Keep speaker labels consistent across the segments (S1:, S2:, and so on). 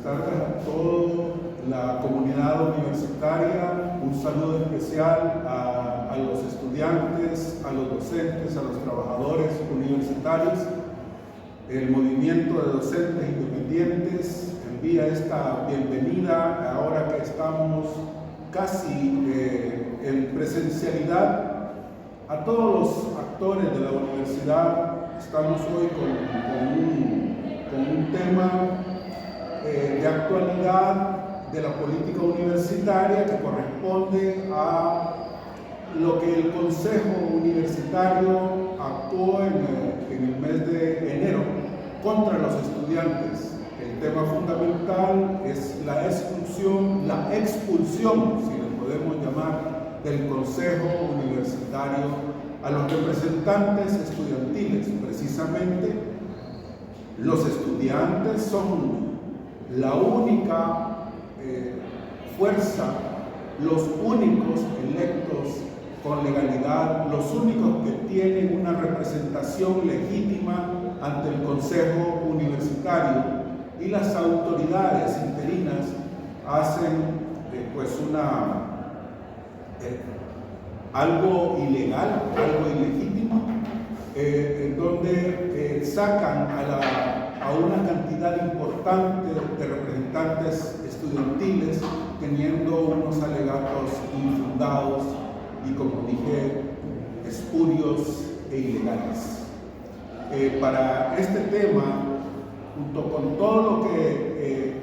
S1: tardes a toda la comunidad universitaria. Un saludo especial a los estudiantes, a los docentes, a los trabajadores universitarios. El movimiento de docentes independientes envía esta bienvenida ahora que estamos casi en presencialidad a todos los actores de la universidad. Estamos hoy con un tema de actualidad de la política universitaria que corresponde a lo que el Consejo Universitario actuó en el mes de enero contra los estudiantes. El tema fundamental es la expulsión, si le podemos llamar, del Consejo Universitario a los representantes estudiantiles. Precisamente, los estudiantes son la única fuerza, los únicos electos con legalidad, los únicos que tienen una representación legítima ante el Consejo Universitario, y las autoridades interinas hacen algo ilegal, algo ilegítimo, en donde sacan a una cantidad importante de representantes estudiantiles teniendo unos alegatos infundados y, como dije, espurios e ilegales. Para este tema, junto con todo lo que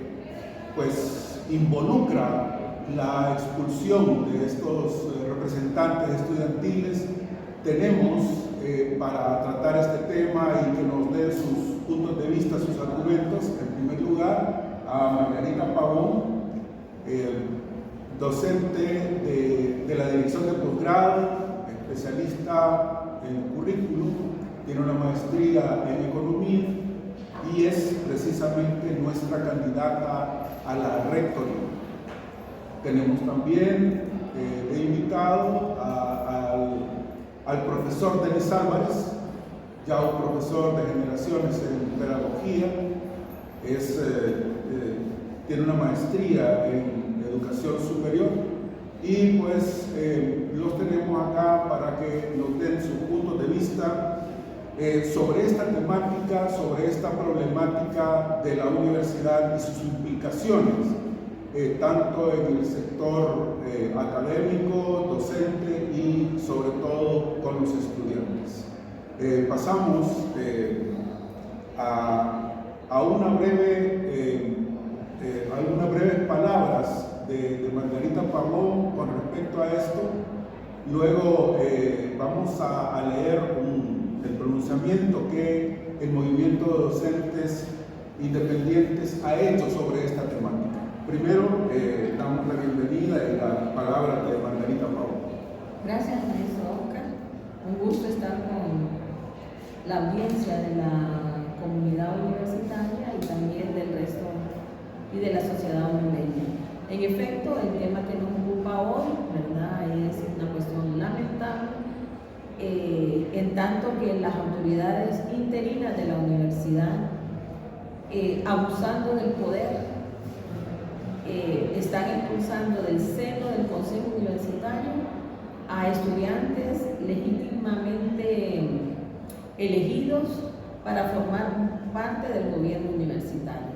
S1: involucra la expulsión de estos representantes estudiantiles, tenemos para tratar este tema y que nos dé sus puntos de vista, sus argumentos, en primer lugar a Margarita Pavón, docente de la Dirección de Posgrado, especialista en currículum, tiene una maestría en Economía y es precisamente nuestra candidata a la rectoría. Tenemos también de invitado al profesor Denis Álvarez, ya un profesor de generaciones en pedagogía, tiene una maestría en educación superior y los tenemos acá para que nos den sus puntos de vista sobre esta temática, sobre esta problemática de la universidad y sus implicaciones, tanto en el sector académico, docente y sobre todo con los estudiantes. Pasamos a unas breves palabras de Margarita Pavón con respecto a esto. Luego vamos a leer el pronunciamiento que el movimiento de docentes independientes ha hecho sobre esta temática. Primero, damos la bienvenida y la palabra de Margarita Pavón.
S2: Gracias, maestro Oscar. Un gusto estar con la audiencia de la comunidad universitaria y también del resto y de la sociedad hondureña. En efecto, el tema que nos ocupa hoy, ¿verdad?, es una cuestión lamentable, en tanto que las autoridades interinas de la universidad, abusando del poder, están impulsando del seno del Consejo Universitario a estudiantes legítimamente elegidos para formar parte del gobierno universitario.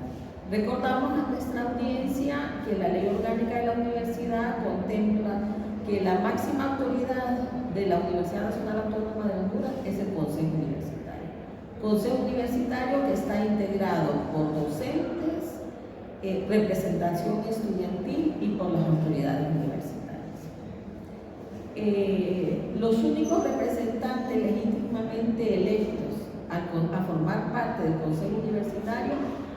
S2: Recordamos a nuestra audiencia que la Ley Orgánica de la Universidad contempla que la máxima autoridad de la Universidad Nacional Autónoma de Honduras es el Consejo Universitario. Consejo Universitario que está integrado por docentes, representación estudiantil y por las autoridades universitarias. Los únicos representantes legítimamente electos a formar parte del Consejo Universitario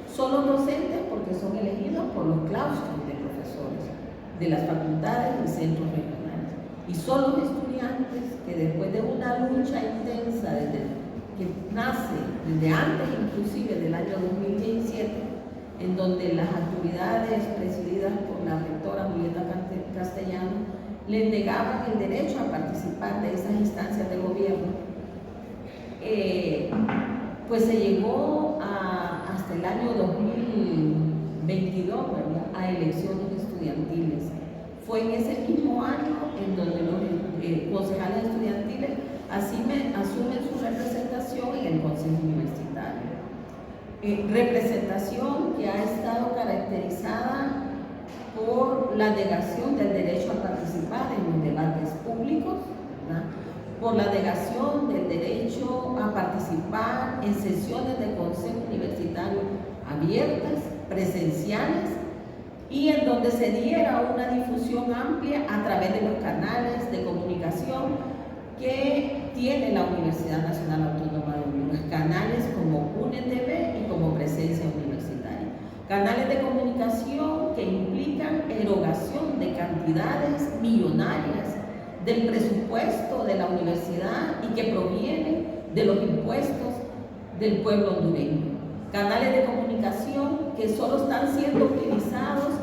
S2: son los docentes, porque son elegidos por los claustros de profesores de las facultades y centros regionales. Y son los estudiantes que, después de una lucha intensa que nace desde antes inclusive del año 2017, en donde las autoridades presididas por la rectora Julieta Castellano les negaban el derecho a participar de esas instancias de gobierno, se llegó hasta el año 2000 22, ¿verdad?, a elecciones estudiantiles. Fue en ese mismo año en donde los concejales estudiantiles asumen su representación en el Consejo Universitario. Representación que ha estado caracterizada por la negación del derecho a participar en los debates públicos, ¿verdad?, por la negación del derecho a participar en sesiones de consejo universitario abiertas, presenciales, y en donde se diera una difusión amplia a través de los canales de comunicación que tiene la Universidad Nacional Autónoma de Honduras, canales como UNETV y como Presencia Universitaria. Canales de comunicación que implican erogación de cantidades millonarias del presupuesto de la universidad y que provienen de los impuestos del pueblo hondureño. Canales de comunicación que solo están siendo utilizados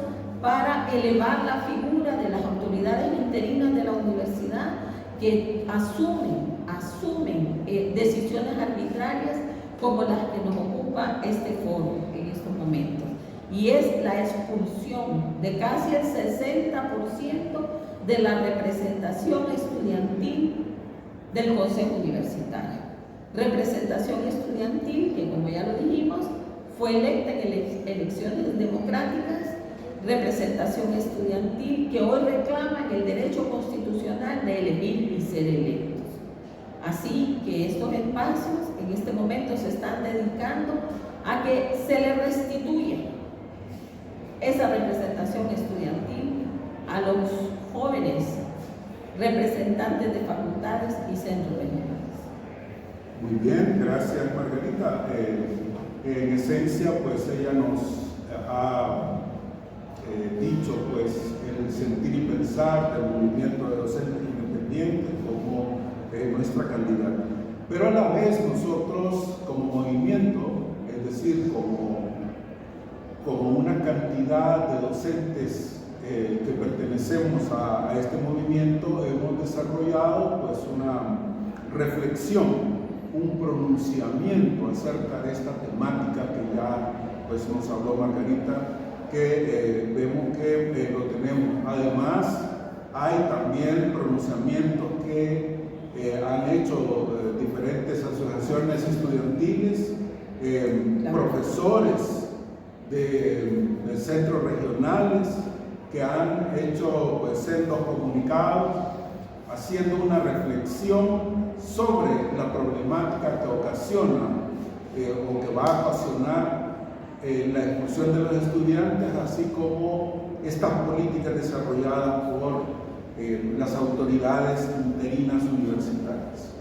S2: para elevar la figura de las autoridades interinas de la universidad que asumen decisiones arbitrarias como las que nos ocupa este foro en estos momentos. Y es la expulsión de casi el 60% de la representación estudiantil del Consejo Universitario. Representación estudiantil que, como ya lo dijimos, fue electa en elecciones democráticas, representación estudiantil que hoy reclama el derecho constitucional de elegir y ser electos. Así que estos espacios en este momento se están dedicando a que se le restituya esa representación estudiantil a los jóvenes representantes de facultades y centros regionales.
S1: Muy bien, gracias Margarita. En esencia, pues ella nos ha dicho pues el sentir y pensar del movimiento de docentes independientes como nuestra candidata. Pero a la vez nosotros como movimiento, es decir, como una cantidad de docentes que pertenecemos a este movimiento, hemos desarrollado pues una reflexión, un pronunciamiento acerca de esta temática que ya pues nos habló Margarita, que vemos que lo tenemos. Además, hay también pronunciamientos que han hecho diferentes asociaciones estudiantiles, profesores de centros regionales que han hecho pues sendos comunicados haciendo una reflexión sobre la problemática que ocasiona o que va a ocasionar la expulsión de los estudiantes, así como estas políticas desarrolladas por las autoridades interinas universitarias.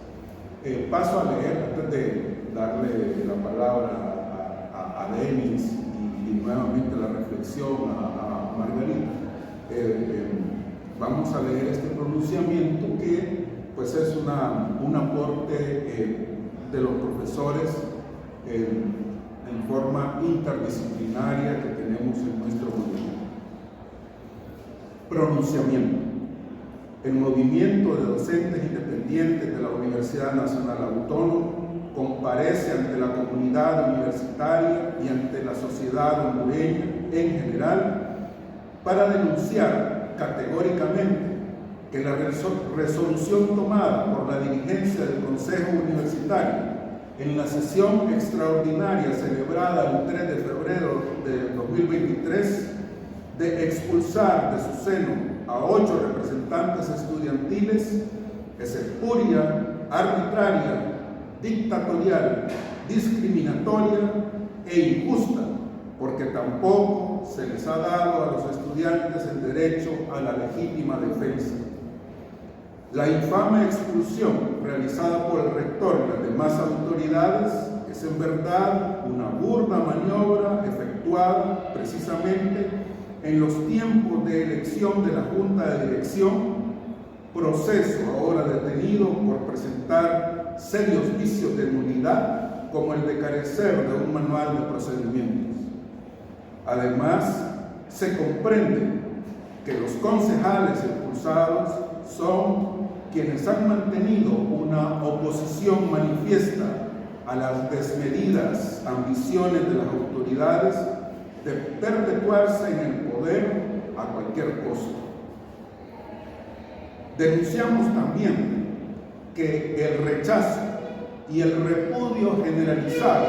S1: Paso a leer, antes de darle la palabra a Denis y nuevamente la reflexión a Margarita. Vamos a leer este pronunciamiento que pues es un aporte de los profesores en forma interdisciplinaria que tenemos en nuestro movimiento. Pronunciamiento. El movimiento de docentes independientes de la Universidad Nacional Autónoma comparece ante la comunidad universitaria y ante la sociedad hondureña en general para denunciar categóricamente que la resolución tomada por la dirigencia del Consejo Universitario en la sesión extraordinaria celebrada el 3 de febrero de 2023 de expulsar de su seno a 8 representantes estudiantiles es espuria, arbitraria, dictatorial, discriminatoria e injusta, porque tampoco se les ha dado a los estudiantes el derecho a la legítima defensa. La infame expulsión realizada por el rector y las demás autoridades es en verdad una burda maniobra efectuada precisamente en los tiempos de elección de la Junta de Dirección, proceso ahora detenido por presentar serios vicios de nulidad como el de carecer de un manual de procedimientos. Además, se comprende que los concejales expulsados son quienes han mantenido una oposición manifiesta a las desmedidas ambiciones de las autoridades de perpetuarse en el poder a cualquier costo. Denunciamos también que el rechazo y el repudio generalizado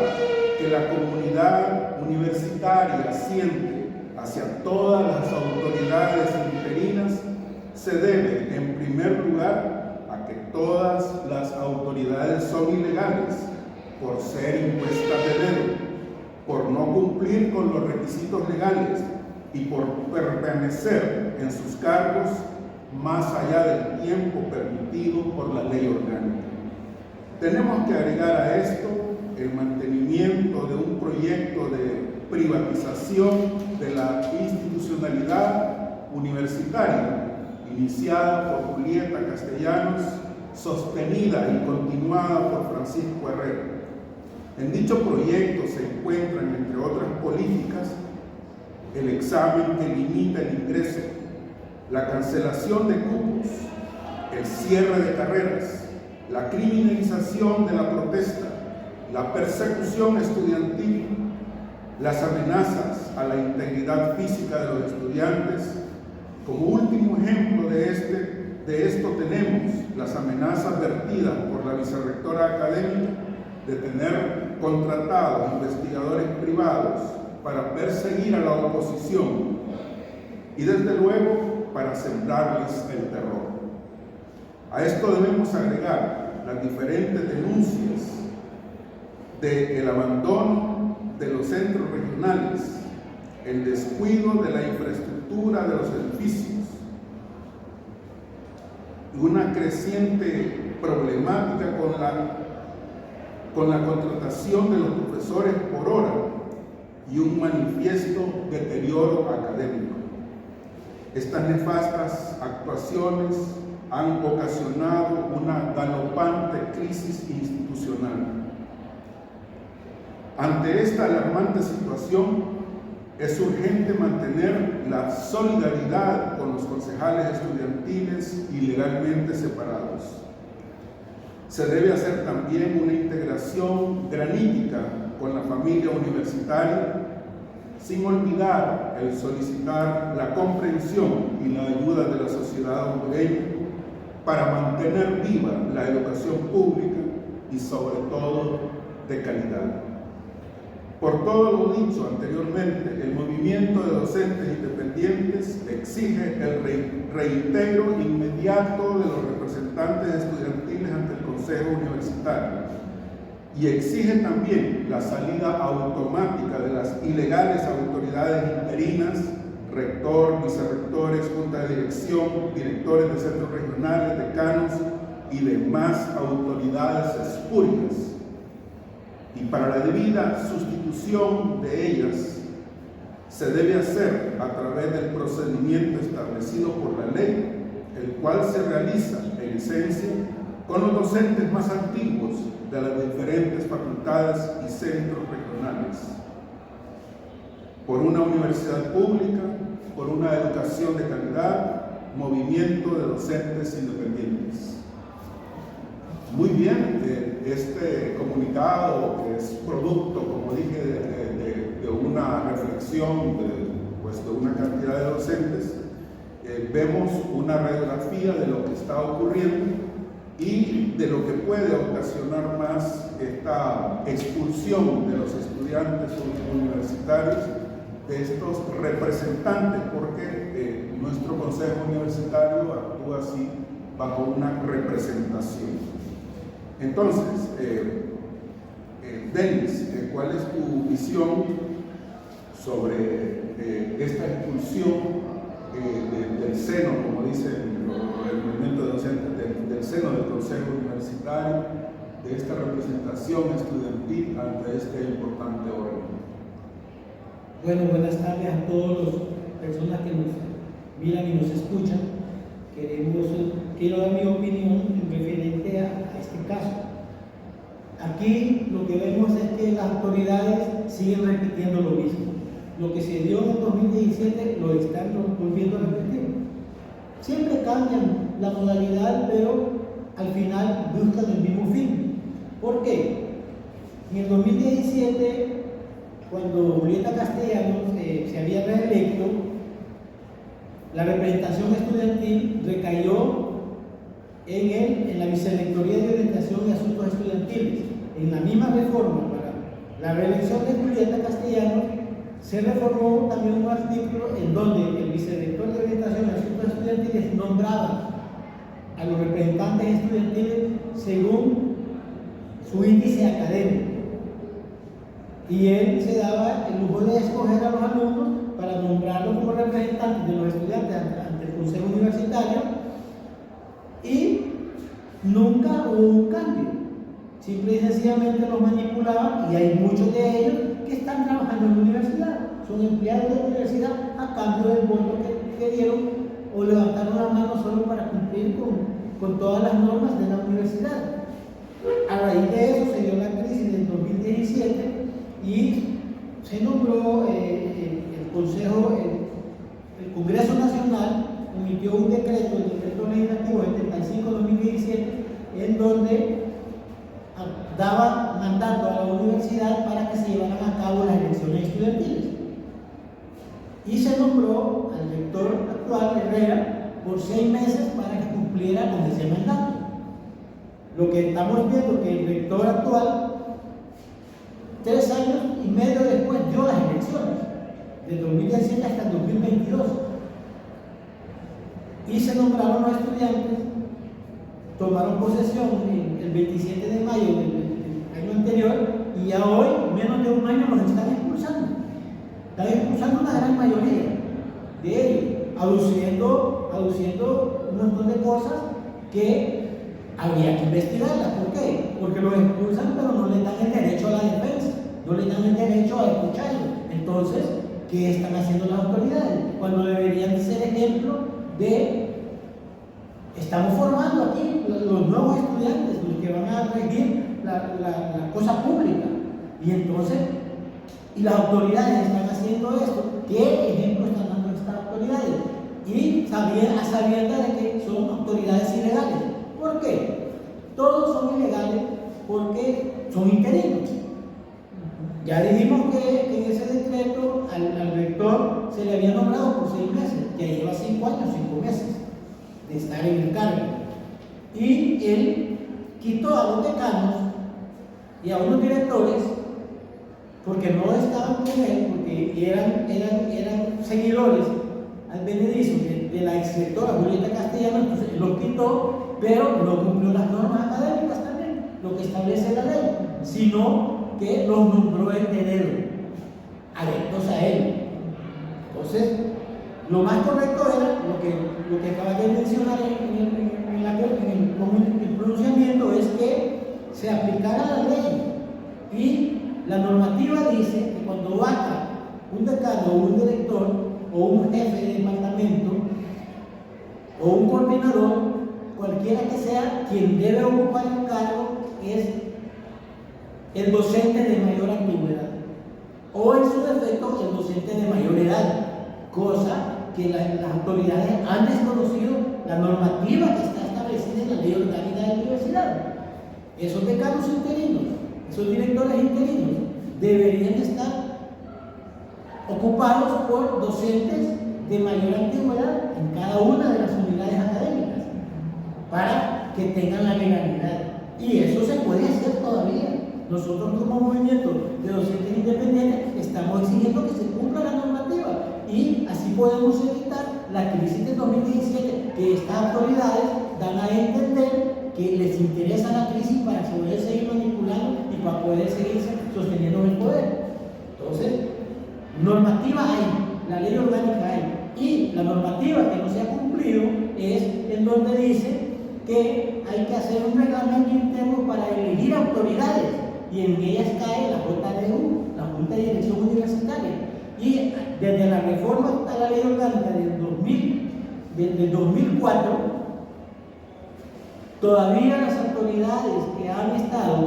S1: que la comunidad universitaria siente hacia todas las autoridades interinas se debe, en primer lugar, a que todas las autoridades son ilegales por ser impuestas de dedo, por no cumplir con los requisitos legales y por permanecer en sus cargos más allá del tiempo permitido por la ley orgánica. Tenemos que agregar a esto el mantenimiento de un proyecto de privatización de la institucionalidad universitaria iniciada por Julieta Castellanos, sostenida y continuada por Francisco Herrera. En dicho proyecto se encuentran, entre otras políticas, el examen que limita el ingreso, la cancelación de cupos, el cierre de carreras, la criminalización de la protesta, la persecución estudiantil, las amenazas a la integridad física de los estudiantes. Como último ejemplo de esto tenemos las amenazas vertidas por la vicerrectora académica de tener contratados investigadores privados para perseguir a la oposición y desde luego para sembrarles el terror. A esto debemos agregar las diferentes denuncias del abandono de los centros regionales, el descuido de la infraestructura de los edificios y una creciente problemática con la contratación de los profesores por hora y un manifiesto deterioro académico. Estas nefastas actuaciones han ocasionado una galopante crisis institucional. Ante esta alarmante situación, es urgente mantener la solidaridad con los concejales estudiantiles ilegalmente separados. Se debe hacer también una integración granítica con la familia universitaria, sin olvidar el solicitar la comprensión y la ayuda de la sociedad hondureña para mantener viva la educación pública y sobre todo de calidad. Por todo lo dicho anteriormente, el movimiento de docentes independientes exige el reintegro inmediato de los representantes estudiantiles ante el Consejo Universitario y exige también la salida automática de las ilegales autoridades interinas, rector, vicerrectores, junta de dirección, directores de centros regionales, decanos y demás autoridades espurias. Y para la debida sustitución de ellas se debe hacer a través del procedimiento establecido por la ley, el cual se realiza en esencia con los docentes más antiguos de las diferentes facultades y centros regionales, por una universidad pública, por una educación de calidad, movimiento de docentes independientes. Muy bien, este comunicado, que es producto, como dije, de una reflexión de una cantidad de docentes, vemos una radiografía de lo que está ocurriendo y de lo que puede ocasionar más esta expulsión de los estudiantes universitarios, de estos representantes, porque nuestro consejo universitario actúa así bajo una representación. Entonces, Denis, ¿cuál es tu visión sobre esta expulsión del seno, como dice el movimiento de docentes, del seno del Consejo Universitario, de esta representación estudiantil ante este importante órgano?
S3: Bueno, buenas tardes a todas las personas que nos miran y nos escuchan. Quiero dar mi opinión referente a este caso. Aquí lo que vemos es que las autoridades siguen repitiendo lo mismo. Lo que se dio en 2017 lo están volviendo a repetir. Siempre cambian la modalidad, pero al final buscan el mismo fin. ¿Por qué? En el 2017 cuando Julieta Castellanos se había reelecto, la representación estudiantil recayó en la Vicerrectoría de Orientación y Asuntos Estudiantiles. En la misma reforma para la reelección de Julieta Castellanos, se reformó también un artículo en donde el vicerrector de Orientación y Asuntos Estudiantiles nombraba a los representantes estudiantiles según su índice académico. Y él se daba el lujo de escoger a los alumnos para nombrarlos como representantes de los estudiantes ante el Consejo Universitario, y nunca hubo un cambio. Simple y sencillamente los manipulaban, y hay muchos de ellos que están trabajando en la universidad, son empleados de la universidad a cambio del voto que dieron o levantaron la mano solo para cumplir con todas las normas de la universidad. A raíz de eso se dio la crisis del 2017 y se nombró el Congreso Nacional emitió un decreto, el decreto legislativo 75/2017, en donde daba mandato a la universidad para que se llevaran a cabo las elecciones estudiantiles. Y se nombró al rector actual, Herrera, por 6 meses para que cumpliera con ese mandato. Lo que estamos viendo que el rector actual, 3 años y medio después, dio las elecciones, de 2017 hasta el 2022. Y se nombraron los estudiantes, tomaron posesión el 27 de mayo del año anterior, y ya hoy, menos de un año, los están expulsando. Están expulsando una gran mayoría de ellos, aduciendo un montón de cosas que habría que investigarlas. ¿Por qué? Porque los expulsan, pero no les dan el derecho a la defensa, no les dan el derecho a escucharlos. Entonces, ¿qué están haciendo las autoridades? Cuando deberían ser ejemplo de: estamos formando aquí los nuevos estudiantes, los que van a regir la cosa pública. Y entonces, y las autoridades están haciendo esto. ¿Qué ejemplo están dando estas autoridades? Y a sabiendas de que son autoridades ilegales. ¿Por qué? Todos son ilegales porque son interinos. Ya dijimos que en ese decreto al rector se le había nombrado por 6 meses, ya lleva 5 años, 5 meses de estar en el cargo. Y él quitó a los decanos y a unos directores porque no estaban con él, porque eran seguidores advenedizos de la exrectora Julieta Castellanos. Entonces los quitó, pero no cumplió las normas académicas también, lo que establece la ley, sino que los nombró el heredero, adeptos a él. Entonces, lo más correcto era lo que acaba de mencionar en el pronunciamiento, es que se aplicara la ley. Y la normativa dice que cuando vaca un decano o un director o un jefe de departamento o un coordinador, cualquiera que sea, quien debe ocupar el cargo es el docente de mayor antigüedad, o en su defecto el docente de mayor edad, cosa que las autoridades han desconocido la normativa que está establecida en la ley orgánica de la universidad. Esos decanos interinos, esos directores interinos deberían estar ocupados por docentes de mayor antigüedad en cada una de las unidades académicas para que tengan la legalidad. Y eso se puede hacer todavía. Nosotros como movimiento de docentes independientes estamos exigiendo que se cumpla la normativa, y así podemos evitar la crisis de 2017, que estas autoridades dan a entender que les interesa la crisis para poder seguir manipulando y para poder seguir sosteniendo el poder. Entonces, normativa hay, la ley orgánica hay, y la normativa que no se ha cumplido es en donde dice que hay que hacer un reglamento interno para elegir autoridades, y en ellas cae la JDU, la Junta de Dirección Universitaria. Y desde la reforma a la ley orgánica del 2004, todavía las autoridades que han estado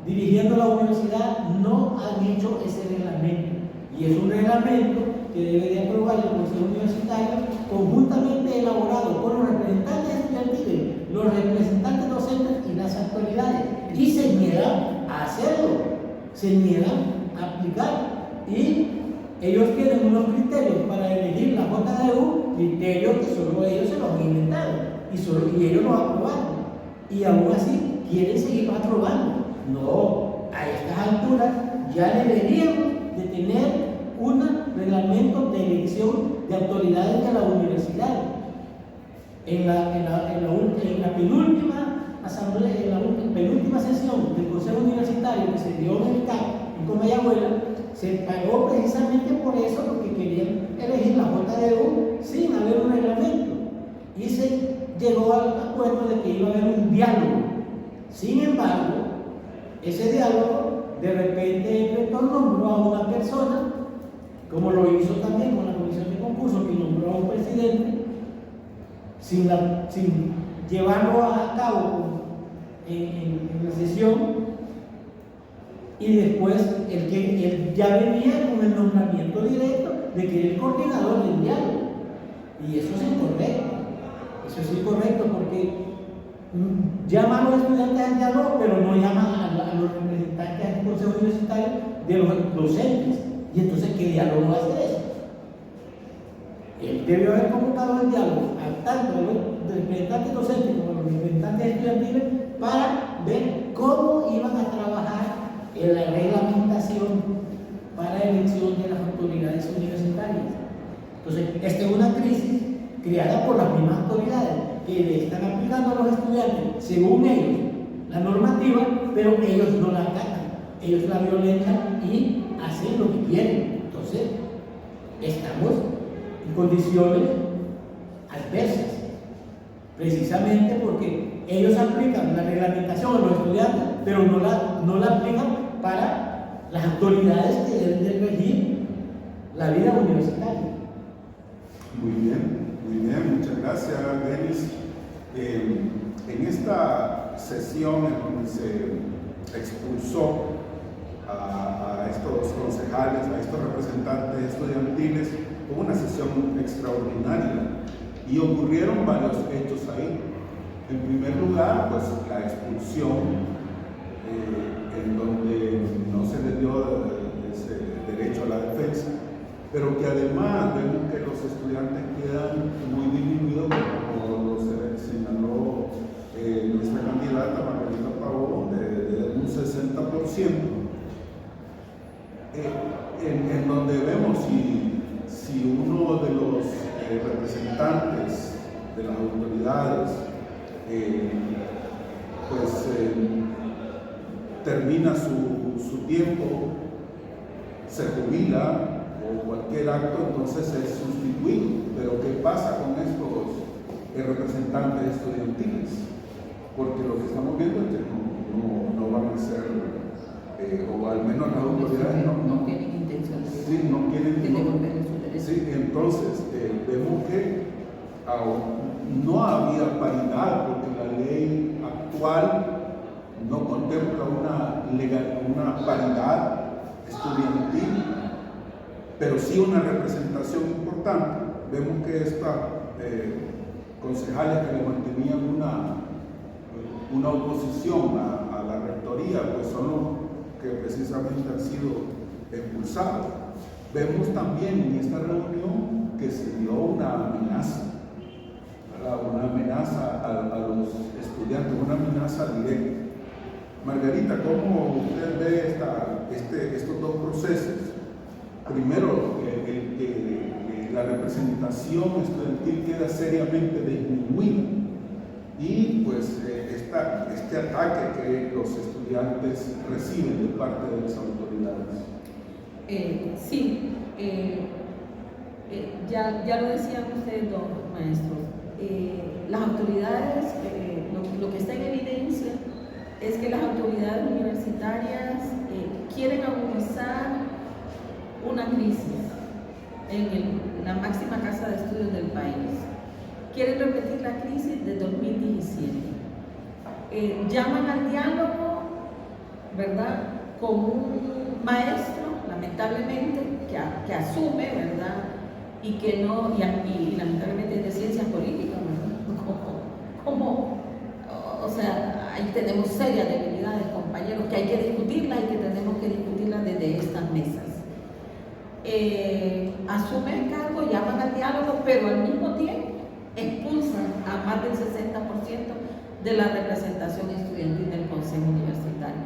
S3: dirigiendo la universidad no han hecho ese reglamento. Y es un reglamento que debe de aprobar el Consejo Universitario, conjuntamente elaborado por los representantes estudiantiles, los representantes docentes y las autoridades. Y se niegan a hacerlo, se niegan a aplicar. y ellos tienen unos criterios para elegir la JDU, criterios que solo ellos se los han inventado y ellos los aprobaron. Y aún así quieren seguir aprobando. No, a estas alturas ya deberíamos de tener un reglamento de elección de autoridades de la universidad. En la penúltima asamblea, en la penúltima sesión del Consejo Universitario que se dio en el CAP, en Comayagüela, se pagó precisamente por eso, porque querían elegir la JDU sin haber un reglamento. Y se llegó al acuerdo de que iba a haber un diálogo. Sin embargo, ese diálogo, de repente el rector nombró a una persona, como lo hizo también con la comisión de concurso, que nombró a un presidente, sin llevarlo a cabo en la sesión, y después él ya venía con el nombramiento directo de que era el coordinador del diálogo. Y eso es incorrecto. Eso es incorrecto porque llaman a los estudiantes al diálogo, pero no llaman a los representantes del Consejo Universitario de los docentes. Y entonces, ¿qué diálogo va a ser eso? Él debió haber convocado el diálogo tanto a los representantes docentes como a los representantes estudiantiles para ver cómo iban a trabajar en la reglamentación para elección de las autoridades universitarias. Entonces, esta es una crisis creada por las mismas autoridades que le están aplicando a los estudiantes, según ellos, la normativa, pero ellos no la acatan, ellos la violentan y hacen lo que quieren. Entonces, estamos en condiciones adversas, precisamente porque ellos aplican la reglamentación a los estudiantes, pero no la aplican para las autoridades que deben de regir la vida universitaria.
S1: Muy bien, muchas gracias, Denis. En esta sesión en donde se expulsó a estos concejales, a estos representantes estudiantiles, fue una sesión extraordinaria y ocurrieron varios hechos ahí. En primer lugar, pues la expulsión, en donde no se le dio ese derecho a la defensa, pero que además vemos que los estudiantes quedan muy disminuidos, como lo señaló nuestra candidata Margarita Pavón, de un 60%, en donde vemos si uno de los representantes de las autoridades termina su tiempo, se jubila o cualquier acto, entonces es sustituido. Pero ¿qué pasa con estos representantes estudiantiles? Porque lo que estamos viendo es que no van a ser, o al menos las autoridades
S2: no tienen intención de devolverle su derecho.
S1: Sí, entonces vemos que no había paridad, porque la ley actual no contempla una paridad estudiantil, pero sí una representación importante. Vemos que estas concejales que le mantenían una oposición a la rectoría, pues son los que precisamente han sido expulsados. Vemos también en esta reunión que se dio una amenaza a los estudiantes, una amenaza directa. Margarita, ¿cómo usted ve estos dos procesos? Primero, que la representación estudiantil queda seriamente disminuida y pues este ataque que los estudiantes reciben de parte de las autoridades.
S2: Sí, ya lo decían ustedes dos maestros. Las autoridades, lo que está en evidencia es que las autoridades universitarias quieren agudizar una crisis en la máxima casa de estudios del país. Quieren repetir la crisis de 2017. Llaman al diálogo, ¿verdad?, con un maestro, lamentablemente, que asume, ¿verdad?, y que no, y lamentablemente es de ciencias políticas, ¿verdad? O sea, ahí tenemos serias debilidades, compañeros, que hay que discutirlas y que tenemos que discutirlas desde estas mesas. pero al mismo tiempo expulsan a más del 60% de la representación estudiantil del Consejo Universitario.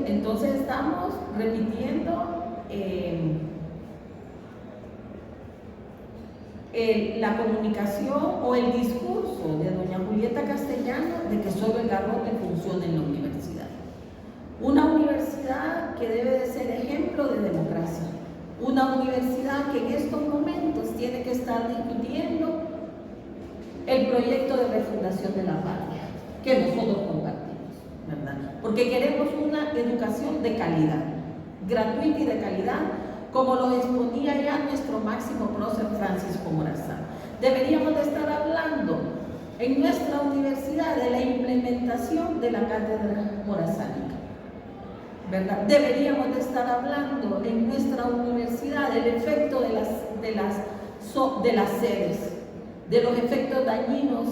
S2: Entonces estamos repitiendo la comunicación o el discurso de doña Julieta Castellano de que solo el garrote funciona en la universidad. Una universidad que debe de ser ejemplo de democracia. Una universidad que en estos momentos tiene que estar discutiendo el proyecto de refundación de la patria, que nosotros compartimos, ¿verdad? Porque queremos una educación de calidad, gratuita y de calidad, como lo exponía ya nuestro máximo prócer Francisco Morazán. Deberíamos de estar hablando en nuestra universidad de la implementación de la cátedra morazánica, ¿verdad? Deberíamos de estar hablando en nuestra universidad del efecto de las sedes, de los efectos dañinos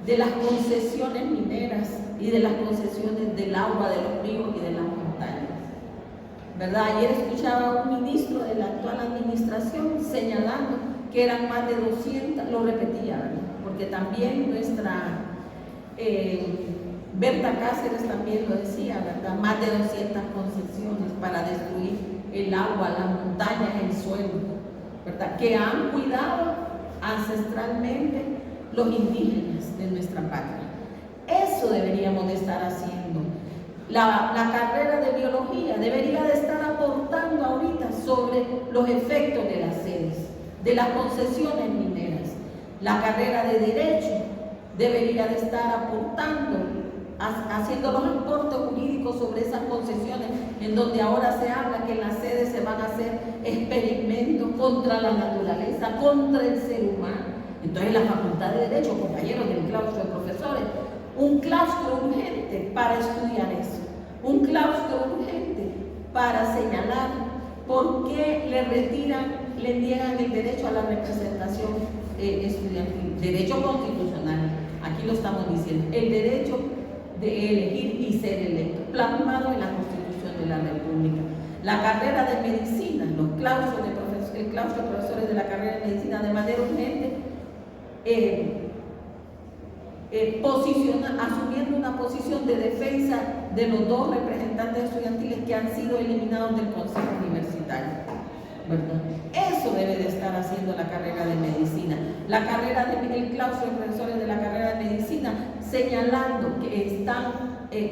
S2: de las concesiones mineras y de las concesiones del agua, de los ríos y de las montañas, ¿verdad? Ayer escuchaba a un ministro de la actual administración señalando que eran más de 200, lo repetía, ¿verdad? Porque también nuestra Berta Cáceres también lo decía, ¿verdad? Más de 200 concesiones para destruir el agua, las montañas, el suelo, ¿verdad? Que han cuidado ancestralmente los indígenas de nuestra patria. Eso deberíamos de estar haciendo. La carrera de biología debería de estar aportando ahorita sobre los efectos de las sedes, de las concesiones mineras. La carrera de derecho debería de estar aportando, haciendo los aportes jurídicos sobre esas concesiones, en donde ahora se habla que en las sedes se van a hacer experimentos contra la naturaleza, contra el ser humano. Entonces la Facultad de Derecho, compañeros del claustro de profesores, un claustro urgente para estudiar eso, un claustro urgente para señalar por qué le niegan el derecho a la representación estudiantil, derecho constitucional, aquí lo estamos diciendo, el derecho de elegir y ser electo, plasmado en la Constitución de la República. La carrera de medicina, el claustro de profesores de la carrera de medicina de manera urgente, asumiendo una posición de defensa de los dos representantes estudiantiles que han sido eliminados del Consejo Universitario, ¿verdad? Eso debe de estar haciendo la carrera de medicina. La carrera el claustro de profesores de la carrera de medicina señalando que están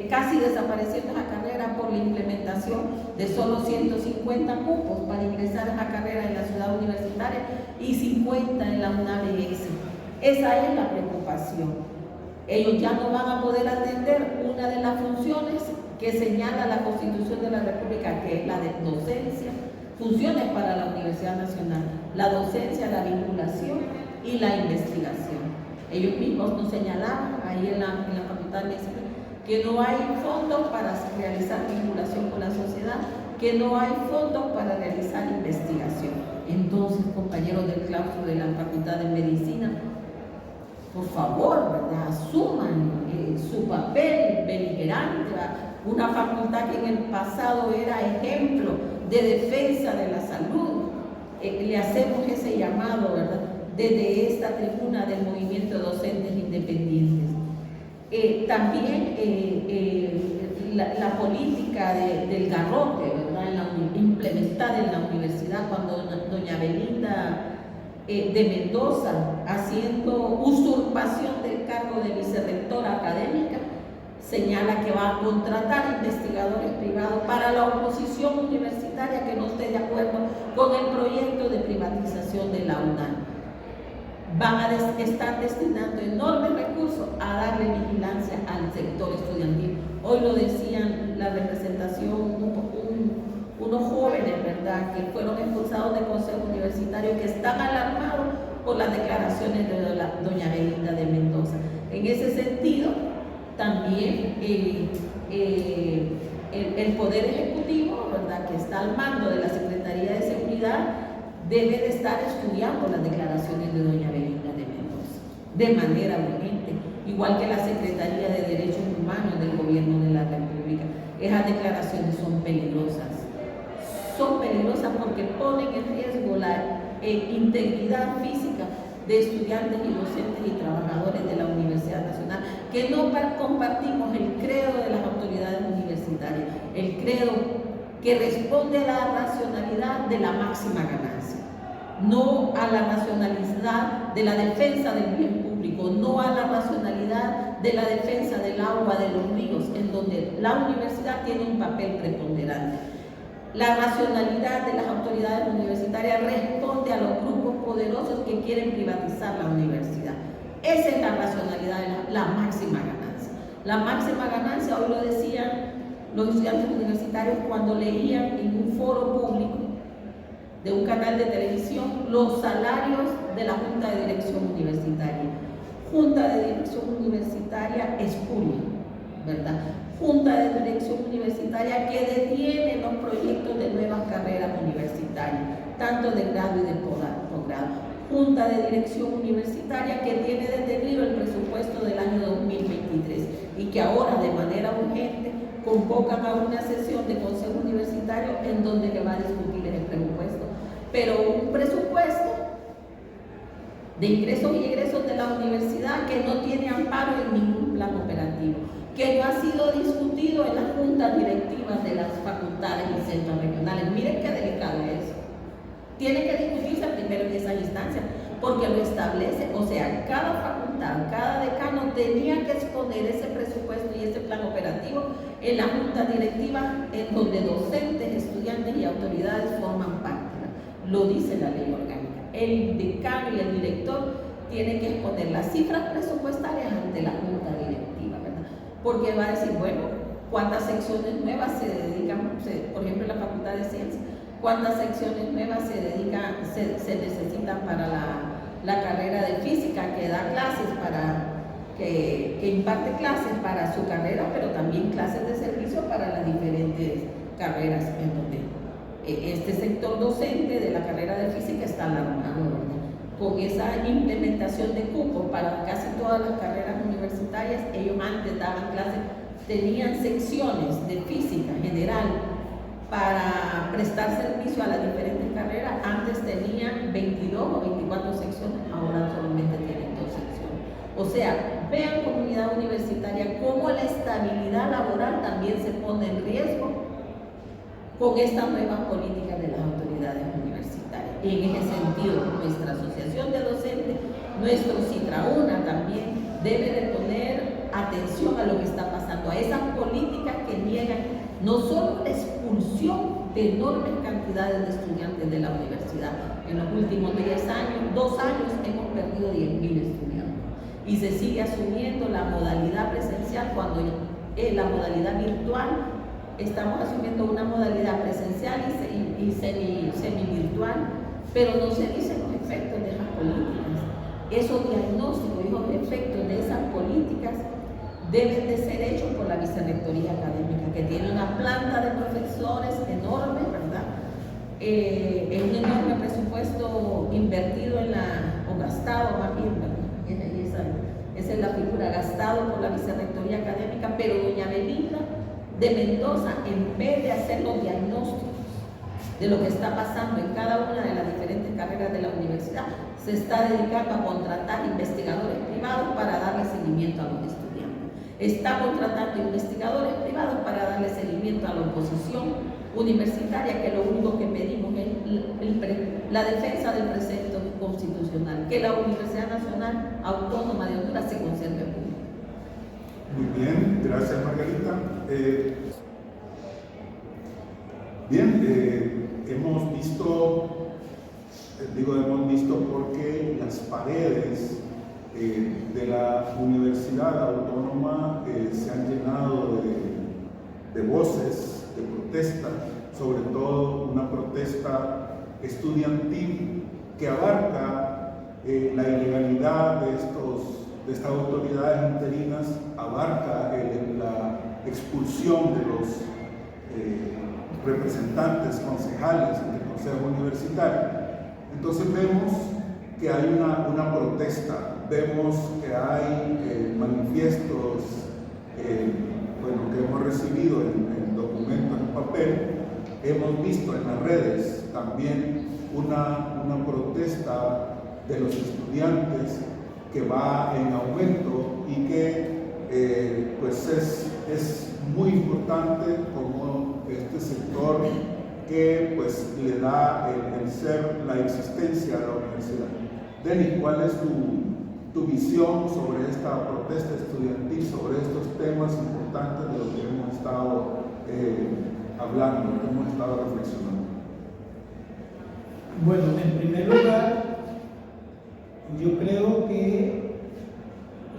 S2: casi desapareciendo esa carrera por la implementación de solo 150 cupos para ingresar a esa carrera en la ciudad universitaria y 50 en la UNABS. Esa es la preocupación. Ellos ya no van a poder atender una de las funciones que señala la Constitución de la República, que es la de docencia, funciones para la Universidad Nacional, la docencia, la vinculación y la investigación. Ellos mismos nos señalaban ahí en la Facultad de Medicina que no hay fondos para realizar vinculación con la sociedad, que no hay fondos para realizar investigación. Entonces, compañeros del claustro de la Facultad de Medicina, por favor, ¿verdad?, asuman su papel beligerante, ¿verdad? Una facultad que en el pasado era ejemplo de defensa de la salud. Le hacemos ese llamado, ¿verdad?, desde esta tribuna del movimiento de docentes independientes. También la política del garrote, ¿verdad?, implementada en la universidad cuando doña Belinda de Mendoza, haciendo usurpación del cargo de vicerrectora académica, señala que va a contratar investigadores privados para la oposición universitaria que no esté de acuerdo con el proyecto de privatización de la UNAM. Van a estar destinando enormes recursos a darle vigilancia al sector estudiantil. Hoy lo decían la representación, unos jóvenes, ¿verdad?, que fueron expulsados del Consejo Universitario, que están alarmados por las declaraciones de doña Belinda de Mendoza. En ese sentido, también el Poder Ejecutivo, ¿verdad?, que está al mando de la Secretaría de Seguridad, debe de estar estudiando las declaraciones de doña Belinda de Mendoza de manera urgente, igual que la Secretaría de Derechos Humanos del Gobierno de la República. Esas declaraciones son peligrosas porque ponen en riesgo la integridad física de estudiantes y docentes y trabajadores de la Universidad Nacional, que no compartimos el credo de las autoridades universitarias, el credo que responde a la racionalidad de la máxima ganancia, no a la racionalidad de la defensa del bien público, no a la racionalidad de la defensa del agua, de los ríos, en donde la universidad tiene un papel preponderante. La racionalidad de las autoridades universitarias responde a los grupos poderosos que quieren privatizar la universidad. Esa es la racionalidad de la máxima ganancia. La máxima ganancia, hoy lo decían los estudiantes universitarios cuando leían en un foro público de un canal de televisión los salarios de la Junta de Dirección Universitaria. Junta de Dirección Universitaria espuria, ¿verdad? Junta de Dirección Universitaria que detiene los proyectos de nuevas carreras universitarias, tanto de grado y de posgrado. Junta de Dirección Universitaria que tiene detenido el presupuesto del año 2023 y que ahora de manera urgente convocan a una sesión de Consejo Universitario en donde le va a discutir el presupuesto. Pero un presupuesto de ingresos y egresos de la universidad que no tiene amparo en ningún plan operativo, que no ha sido discutido en las juntas directivas de las facultades y centros regionales. Miren qué delicado es. Tiene que discutirse primero en esa instancia, porque lo establece, o sea, cada facultad, cada decano tenía que exponer ese presupuesto y ese plan operativo en la junta directiva en donde docentes, estudiantes y autoridades forman parte. Lo dice la ley orgánica. El decano y el director tienen que exponer las cifras presupuestarias ante la junta directiva, ¿verdad? Porque va a decir, bueno, ¿cuántas secciones nuevas se dedican, por ejemplo, en la Facultad de Ciencias, cuántas secciones nuevas se necesitan para la carrera de física, que da clases que imparte clases para su carrera, pero también clases de servicio para las diferentes carreras en donde este sector docente de la carrera de física está alarmado, ¿verdad? Con esa implementación de cupo para casi todas las carreras universitarias. Ellos antes daban clases, tenían secciones de física general para prestar servicio a las diferentes carreras. Antes tenían 22 o 24 secciones, ahora solamente tienen 2 secciones. O sea, vean, comunidad universitaria, cómo la estabilidad laboral también se pone en riesgo con estas nuevas políticas de las autoridades universitarias. Y en ese sentido, nuestra asociación de docentes, nuestro CITRAUNA también debe de poner atención a lo que está pasando, a esas políticas que niegan no solo la expulsión de enormes cantidades de estudiantes de la universidad. En los últimos 2 años hemos perdido 10.000 estudiantes y se sigue asumiendo la modalidad presencial cuando en la modalidad virtual estamos asumiendo una modalidad presencial y semi-virtual, pero no se dicen los efectos de esas políticas. Esos diagnósticos y los efectos de esas políticas deben de ser hechos por la Vicerrectoría Académica, que tiene una planta de profesores enorme, ¿verdad? Es un enorme presupuesto invertido o gastado más bien, ¿verdad? Esa es la figura, gastado por la Vicerrectoría Académica, pero doña Belinda de Mendoza, en vez de hacer los diagnósticos de lo que está pasando en cada una de las diferentes carreras de la universidad, se está dedicando a contratar investigadores privados para darle seguimiento a los estudiantes. Está contratando investigadores privados para darle seguimiento a la oposición universitaria, que lo único que pedimos es la defensa del precepto constitucional, que la Universidad Nacional Autónoma de Honduras se conserve pública.
S1: Muy bien, gracias Margarita. Hemos visto porque las paredes de la Universidad Autónoma se han llenado de voces de protesta, sobre todo una protesta estudiantil que abarca la ilegalidad de estas autoridades interinas, abarca la expulsión de los representantes concejales del Consejo Universitario. Entonces vemos que hay una protesta, vemos que hay manifiestos que hemos recibido en documentos en papel, hemos visto en las redes también una protesta de los estudiantes que va en aumento y que pues es muy importante como este sector que pues le da el ser, la existencia a la universidad. Denis, ¿cuál es tu visión sobre esta protesta estudiantil, sobre estos temas importantes de los que hemos estado hablando, que hemos estado reflexionando?
S3: Bueno, en primer lugar, yo creo que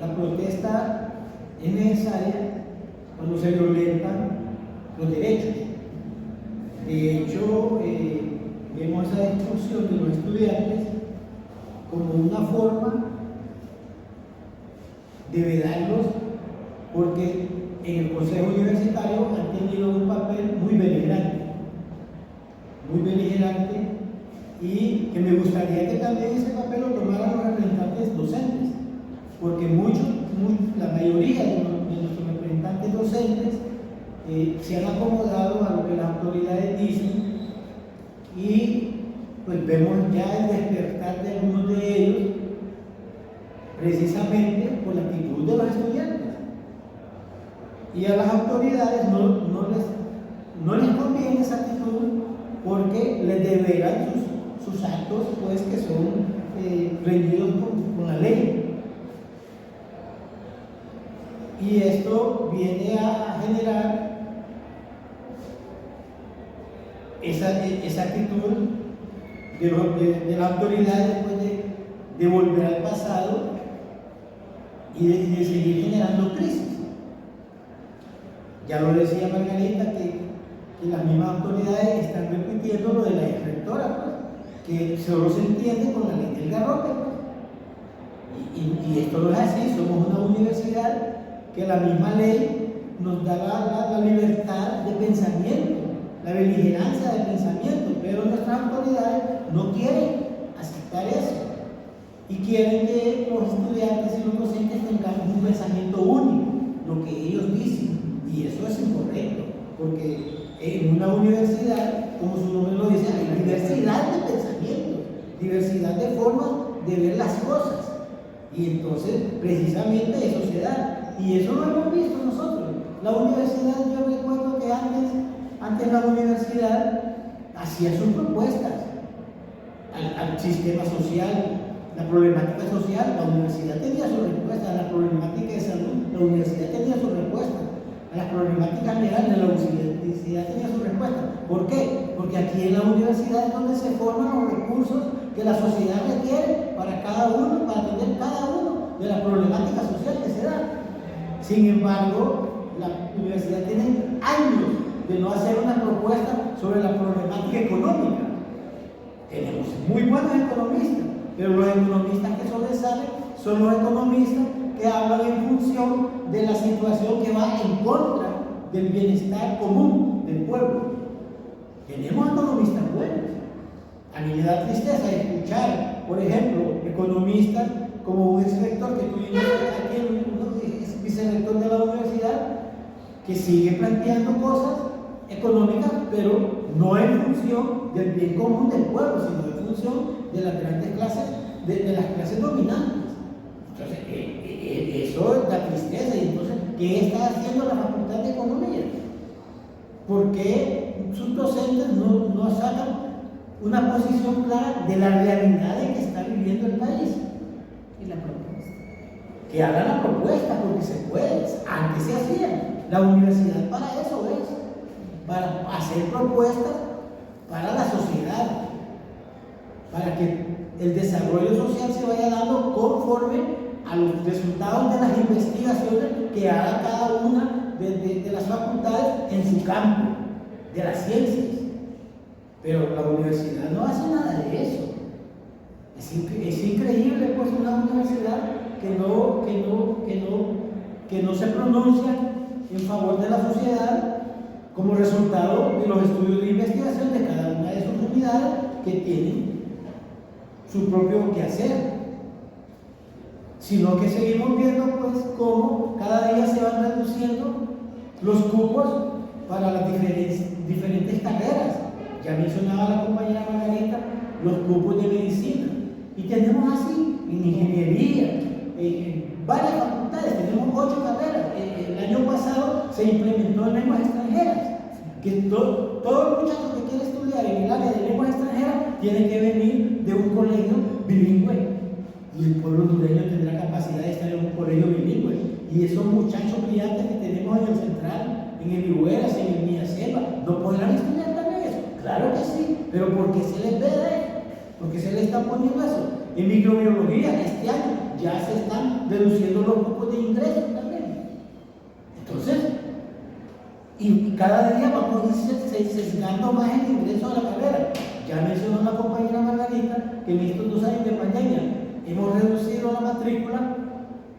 S3: la protesta es necesaria cuando se violentan los derechos. De hecho, vemos esa discusión de los estudiantes como una forma de vedarlos, porque en el Consejo Universitario han tenido un papel muy beligerante, y que me gustaría que también ese papel lo tomaran los representantes docentes, porque la mayoría de nuestros representantes docentes se han acomodado a lo que las autoridades dicen, y pues vemos ya el despertar de algunos de ellos precisamente por la actitud de los estudiantes, y a las autoridades no les conviene esa actitud, porque les deberán sus actos, pues, que son reñidos con la ley. Y esto viene a generar esa actitud de la autoridad después de volver al pasado y de seguir generando crisis. Ya lo decía Margarita, que las mismas autoridades están repitiendo lo de la rectora, pues, que solo se entiende con la ley del garrote, pues. Y esto no es así. Somos una universidad que la misma ley nos da la libertad de pensamiento, la beligerancia de pensamiento, pero nuestras autoridades no quieren aceptar eso y quieren que los estudiantes y los docentes tengamos un pensamiento único, lo que ellos dicen, y eso es incorrecto, porque en una universidad, como su nombre lo dice, hay diversidad de pensamientos, diversidad de formas de ver las cosas, y entonces precisamente eso se da, y eso lo hemos visto nosotros. La universidad, yo recuerdo que antes la universidad hacía sus propuestas al sistema social, la problemática social, la universidad tenía su respuesta; a la problemática de salud, la universidad tenía su respuesta; a las problemáticas legales, la universidad tenía su respuesta. ¿Por qué? Porque aquí en la universidad es donde se forman los recursos que la sociedad requiere para cada uno, para atender cada uno de las problemáticas sociales que se dan. Sin embargo, la universidad tiene años de no hacer una propuesta sobre la problemática económica. Tenemos muy buenos economistas, pero los economistas que sobresalen son los economistas que hablan en función de la situación que va en contra del bienestar común del pueblo. Tenemos economistas buenos. A mí me da tristeza escuchar, por ejemplo, economistas como un exrector que tuvimos aquí, es vicerrector de la universidad, que sigue planteando cosas económicas, pero no en función del bien común del pueblo, sino en función de las grandes clases, de las clases dominantes. Entonces, eso da tristeza. Y entonces, ¿qué está haciendo la Facultad de Economía? ¿Por qué sus docentes no sacan una posición clara de la realidad en que está viviendo el país?
S2: Y la propuesta.
S3: Que hagan la propuesta, porque se puede. Antes se hacía. La universidad para eso es, para hacer propuestas para la sociedad, para que el desarrollo social se vaya dando conforme a los resultados de las investigaciones que haga cada una de las facultades en su campo, de las ciencias. Pero la universidad no hace nada de eso. Es increíble, pues, una universidad que no se pronuncia en favor de la sociedad como resultado de los estudios de investigación de cada una de sus unidades, que tienen su propio quehacer, sino que seguimos viendo, pues, cómo cada día se van reduciendo los cupos para las diferentes carreras. Ya mencionaba la compañera Margarita los cupos de medicina. Y tenemos así, en ingeniería, en varias facultades, tenemos 8 carreras. El año pasado se implementó en lenguas extranjeras, que todo el muchacho que quiere estudiar en el área de lenguas extranjeras tiene que venir de un colegio bilingüe. Y el pueblo hondureño tendrá capacidad de estar en un colegio bilingüe. Y esos muchachos brillantes que tenemos en el Central, en el Igueras, en el Miaselva, ¿no podrán estudiar también eso? Claro que sí, pero porque se les ve de eso, porque se les está poniendo eso. En microbiología, este año ya se están reduciendo los grupos de ingresos también. Entonces, y cada día vamos a ir sesgando más el ingreso a la carrera. Ya mencionó la compañera Margarita que en estos 2 años de pandemia hemos reducido la matrícula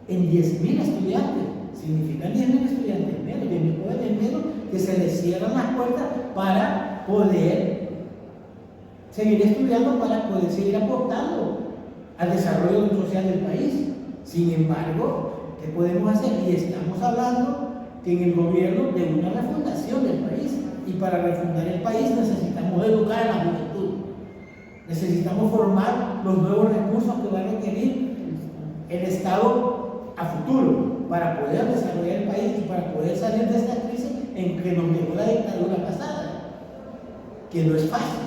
S3: en 10.000 estudiantes. Significan 10.000 estudiantes menos, 10.000 jóvenes menos, que se les cierran las puertas para poder seguir estudiando, para poder seguir aportando al desarrollo social del país. Sin embargo, ¿qué podemos hacer? Y estamos hablando que en el gobierno de una refundación del país, y para refundar el país necesitamos educar a la juventud, necesitamos formar los nuevos recursos que va a requerir el Estado a futuro para poder desarrollar el país y para poder salir de esta crisis en que nos dejó la dictadura pasada, que no es fácil,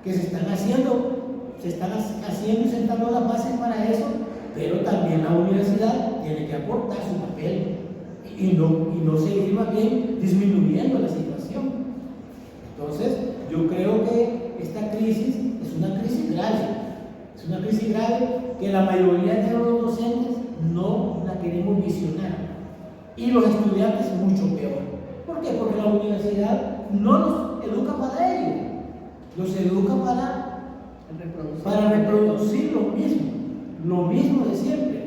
S3: que se están haciendo y sentando las bases para eso, pero también la universidad tiene que aportar su papel y no seguir más bien disminuyendo la situación. Entonces, yo creo que esta crisis es una crisis grave, que la mayoría de los docentes no la queremos visionar, y los estudiantes mucho peor. ¿Por qué? Porque la universidad no los educa para ello, los educa para reproducir lo mismo de siempre.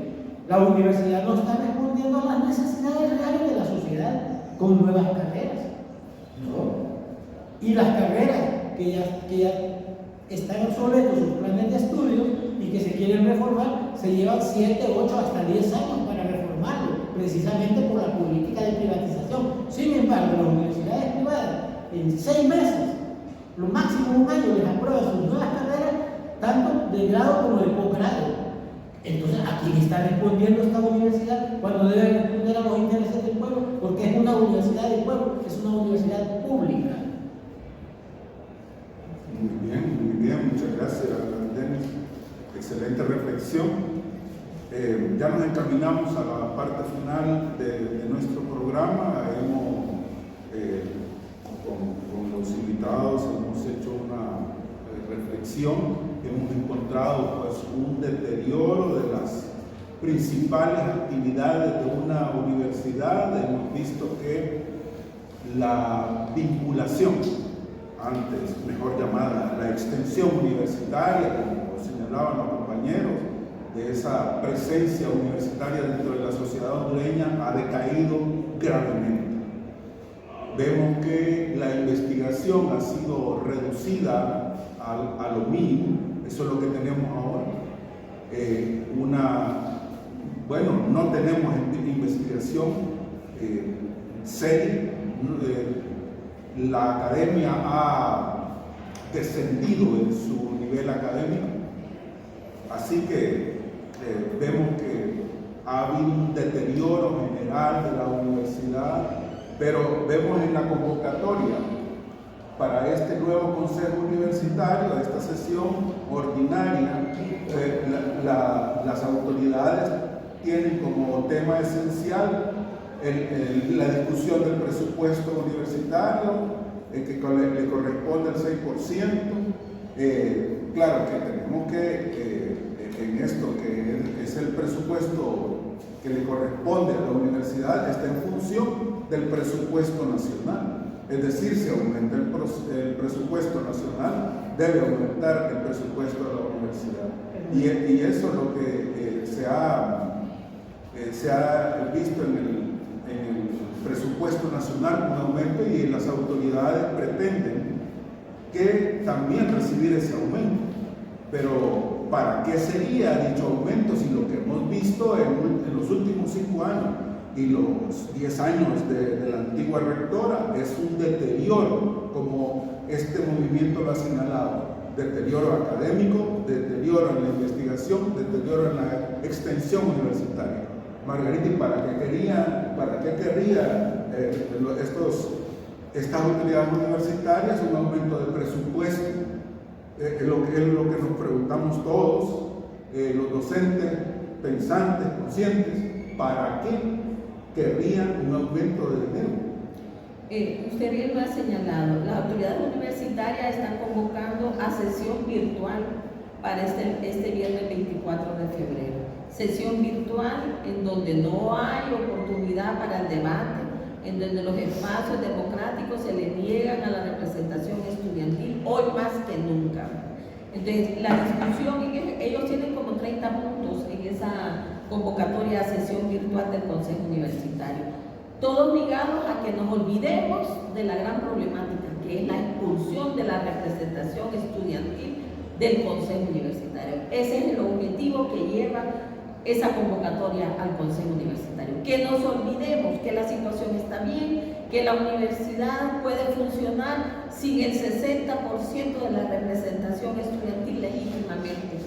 S3: La universidad no está respondiendo a las necesidades reales de la sociedad con nuevas carreras, ¿no? Y las carreras que ya están obsoletos sus planes de estudio y que se quieren reformar, se llevan 7, 8, hasta 10 años para reformarlo, precisamente por la política de privatización. Sin embargo, las universidades privadas, en 6 meses, lo máximo 1 año, les aprueban sus nuevas carreras, tanto de grado como de posgrado. Entonces, ¿a quién está respondiendo esta universidad cuando debe responder a los intereses del pueblo? Porque es una universidad del pueblo, es una universidad pública.
S1: Muy bien, muchas gracias, Denis. Excelente reflexión. Ya nos encaminamos a la parte final de nuestro programa. Con los invitados hemos hecho una reflexión. Hemos encontrado pues un deterioro de las principales actividades de una universidad. Hemos visto que la vinculación, antes mejor llamada la extensión universitaria, como señalaban los compañeros, de esa presencia universitaria dentro de la sociedad hondureña ha decaído gravemente. Vemos que la investigación ha sido reducida a lo mínimo. Eso es lo que tenemos ahora. No tenemos investigación seria. La academia ha descendido en su nivel académico. Así que vemos que ha habido un deterioro general de la universidad, pero vemos en la convocatoria para este nuevo consejo universitario, esta sesión ordinaria, las autoridades tienen como tema esencial la discusión del presupuesto universitario, que le corresponde el 6%. Claro que tenemos que en esto, que es el presupuesto que le corresponde a la universidad, está en función del presupuesto nacional. Es decir, si aumenta el presupuesto nacional, debe aumentar el presupuesto de la universidad. Y eso es lo que se ha visto en el presupuesto nacional, un aumento, y las autoridades pretenden que también recibir ese aumento. Pero ¿para qué sería dicho aumento si lo que hemos visto en los últimos 5 años y los 10 años de la antigua rectora es un deterioro, como este movimiento lo ha señalado, deterioro académico, deterioro en la investigación, deterioro en la extensión universitaria. Margarita, ¿y para qué quería estas autoridades universitarias un aumento de presupuesto? Es lo que nos preguntamos todos, los docentes, pensantes, conscientes, ¿para qué querrían un aumento de dinero?
S2: Usted bien lo ha señalado, las autoridades universitarias están convocando a sesión virtual para este viernes 24 de febrero. Sesión virtual en donde no hay oportunidad para el debate, en donde los espacios democráticos se le niegan a la representación estudiantil, hoy más que nunca. Entonces, la discusión, ellos tienen como 30 puntos en esa convocatoria a sesión virtual del Consejo Universitario, todos ligados a que nos olvidemos de la gran problemática, que es la expulsión de la representación estudiantil del Consejo Universitario. Ese es el objetivo que lleva esa convocatoria al Consejo Universitario. Que nos olvidemos que la situación está bien, que la universidad puede funcionar sin el 60% de la representación estudiantil legítimamente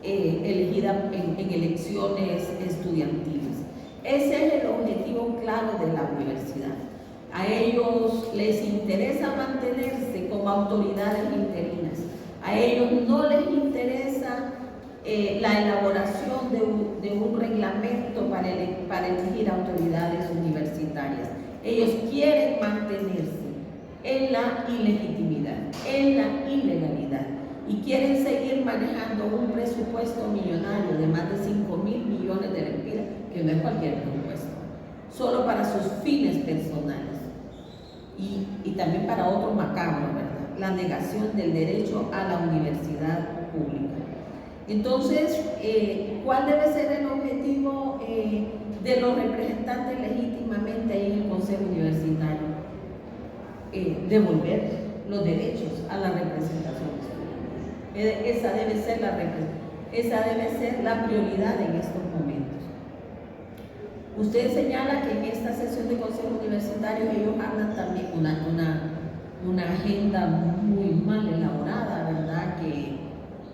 S2: elegida en elecciones estudiantiles. Ese es el objetivo claro de la universidad. A ellos les interesa mantenerse como autoridades interinas. A ellos no les interesa la elaboración de un reglamento para elegir autoridades universitarias. Ellos quieren mantenerse en la ilegitimidad, en la ilegalidad, y quieren seguir manejando un presupuesto millonario de más de 5.000 millones de lempiras, que no es cualquier presupuesto, solo para sus fines personales y también para otro macabro, ¿verdad? La negación del derecho a la universidad pública. Entonces, ¿cuál debe ser el objetivo de los representantes legítimamente ahí en el Consejo Universitario? Devolver los derechos a la representación estudiantil. Esa debe ser la prioridad en estos momentos. Usted señala que en esta sesión de Consejo Universitario ellos hablan también una agenda muy mal elaborada, ¿verdad?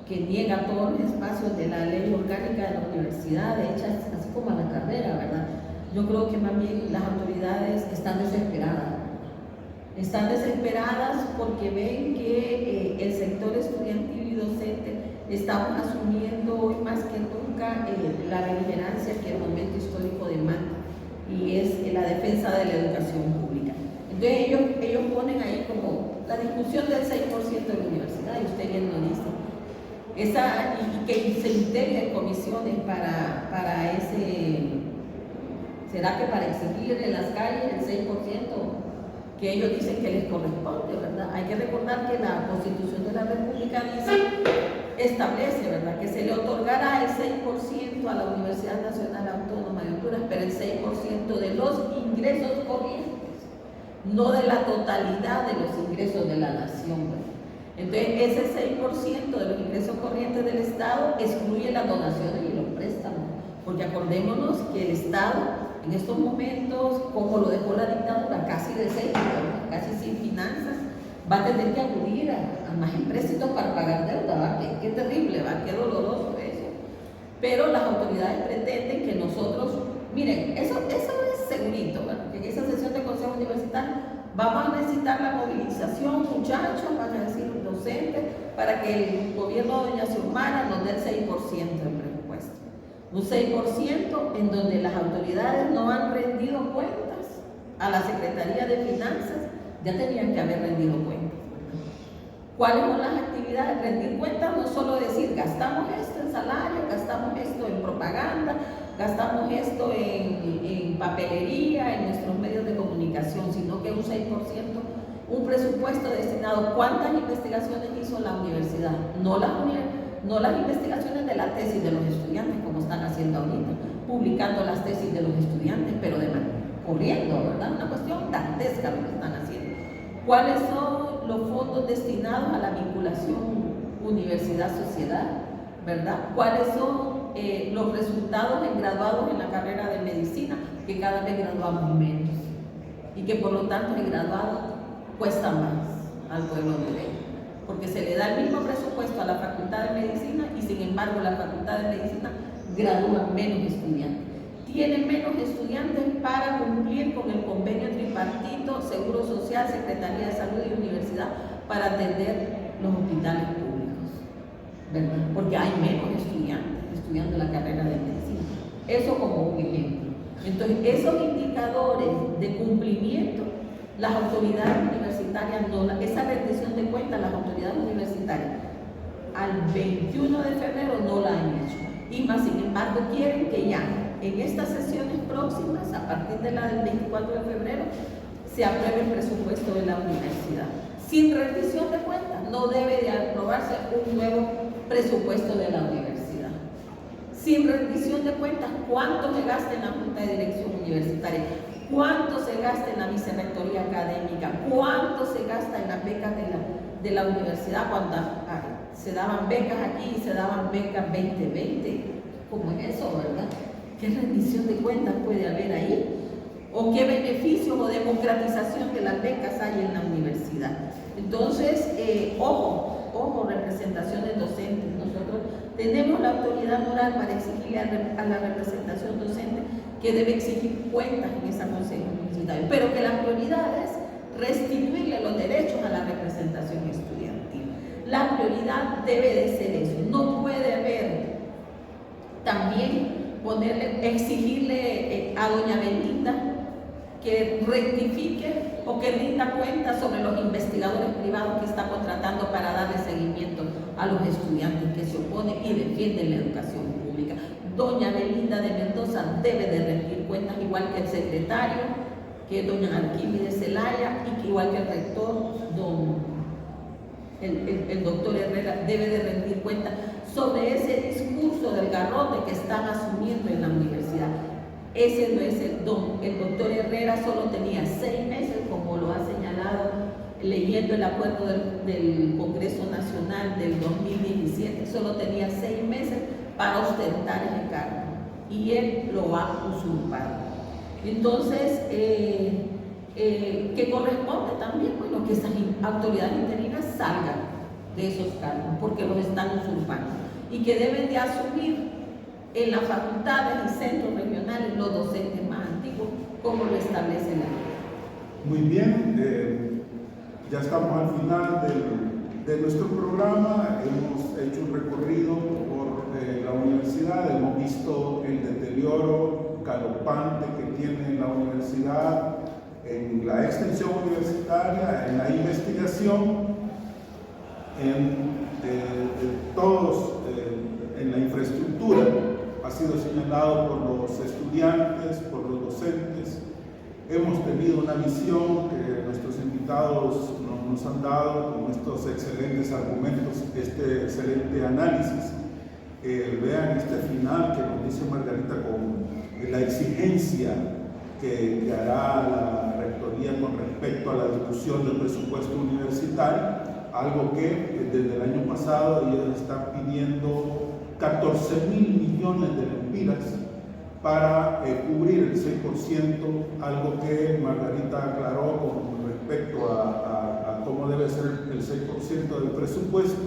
S2: Que niega todos los espacios de la ley orgánica de la universidad, hechas así como a la carrera, ¿verdad? Yo creo que más bien las autoridades están desesperadas. Están desesperadas porque ven que el sector estudiantil y docente estamos asumiendo hoy más que nunca la beligerancia que el momento histórico demanda, y es la defensa de la educación pública. Entonces ellos ponen ahí como la discusión del 6% de la universidad, y usted bien lo dice. Y que se integren comisiones para ese, ¿será que para exigir en las calles el 6% que ellos dicen que les corresponde, ¿verdad? Hay que recordar que la Constitución de la República establece, ¿verdad?, que se le otorgará el 6% a la Universidad Nacional Autónoma de Honduras, pero el 6% de los ingresos corrientes, no de la totalidad de los ingresos de la nación, ¿verdad? Entonces, ese 6% de los ingresos corrientes del Estado excluye las donaciones y los préstamos, porque acordémonos que el Estado, en estos momentos, como lo dejó la dictadura, casi deshecho, casi sin finanzas, va a tener que acudir a más empréstitos para pagar deuda, ¿va? Qué terrible, ¿va? Qué doloroso eso. Pero las autoridades pretenden que nosotros, miren, eso es segurito, ¿verdad? Que en esa sesión de Consejo Universitario vamos a necesitar la movilización, muchachos, van a decir los docentes, para que el gobierno de doña Xiomara nos dé el 6% del presupuesto. Un 6% en donde las autoridades no han rendido cuentas a la Secretaría de Finanzas, ya tenían que haber rendido cuentas. ¿Cuáles son las actividades? Rendir cuentas no es solo decir gastamos esto en salario, gastamos esto en propaganda, gastamos esto en papelería, en nuestros medios de comunicación, sino que un 6%, un presupuesto destinado. ¿Cuántas investigaciones hizo la universidad? No las investigaciones de la tesis de los estudiantes, como están haciendo ahorita, publicando las tesis de los estudiantes, pero corriendo, ¿verdad? Una cuestión dantesca lo que están haciendo. ¿Cuáles son los fondos destinados a la vinculación universidad-sociedad, ¿verdad? ¿Cuáles son los resultados en graduados en la carrera de medicina, que cada vez graduamos menos y que por lo tanto el graduado cuesta más al pueblo de ley, porque se le da el mismo presupuesto embargo, la Facultad de Medicina gradúa menos estudiantes. Tiene menos estudiantes para cumplir con el convenio tripartito, Seguro Social, Secretaría de Salud y Universidad para atender los hospitales públicos, ¿verdad? Porque hay menos estudiantes estudiando la carrera de medicina. Eso como un ejemplo. Entonces, esos indicadores de cumplimiento, las autoridades universitarias esa rendición de cuentas, las autoridades universitarias al 21 de febrero no la han hecho. Y más, sin embargo, quieren que ya en estas sesiones próximas, a partir de la del 24 de febrero, se apruebe el presupuesto de la universidad. Sin rendición de cuentas, no debe de aprobarse un nuevo presupuesto de la universidad. Sin rendición de cuentas, ¿cuánto se gasta en la Junta de Dirección Universitaria? ¿Cuánto se gasta en la vicerrectoría académica? ¿Cuánto se gasta en las becas de la universidad cuando se daban becas aquí y se daban becas 2020? ¿Cómo es eso, verdad? ¿Qué rendición de cuentas puede haber ahí? ¿O qué beneficios o democratización de las becas hay en la universidad? Entonces, ojo, representaciones docentes. Nosotros tenemos la autoridad moral para exigirle a la representación docente que debe exigir cuentas en ese consejo universitario, pero que la prioridad es restituirle los derechos a la representación estudiantil. La prioridad debe de ser eso. No puede haber también exigirle a doña Belinda que rectifique o que rinda cuenta sobre los investigadores privados que está contratando para darle seguimiento a los estudiantes que se oponen y defienden la educación pública. Doña Belinda de Mendoza debe de rendir cuentas, igual que el secretario, que es doña Arquímedes Zelaya, y que igual que el rector, el doctor Herrera, debe de rendir cuentas sobre ese discurso del garrote que están asumiendo en la universidad. Ese no es el doctor Herrera solo tenía 6 meses, como lo ha señalado leyendo el acuerdo del Congreso Nacional del 2017, solo tenía 6 meses para ostentar ese cargo y él lo ha usurpado. Entonces, que corresponde también, bueno, que esas autoridades interinas salgan de esos cargos porque los están usurpando y que deben de asumir en las facultades y centros regionales los docentes más antiguos, como lo establece la ley.
S1: Muy bien, ya estamos al final de nuestro programa. Hemos hecho un recorrido por la universidad, hemos visto el deterioro galopante que tiene la universidad en la extensión universitaria, en la investigación, en la infraestructura. Ha sido señalado por los estudiantes, por los docentes. Hemos tenido una visión que nuestros invitados nos han dado con estos excelentes argumentos, este excelente análisis. Vean este final que nos dice Margarita con la exigencia que hará la rectoría con respecto a la discusión del presupuesto universitario, algo que desde el año pasado ellos están pidiendo 14.000 millones de lempiras para cubrir el 6%, algo que Margarita aclaró con respecto a cómo debe ser el 6% del presupuesto.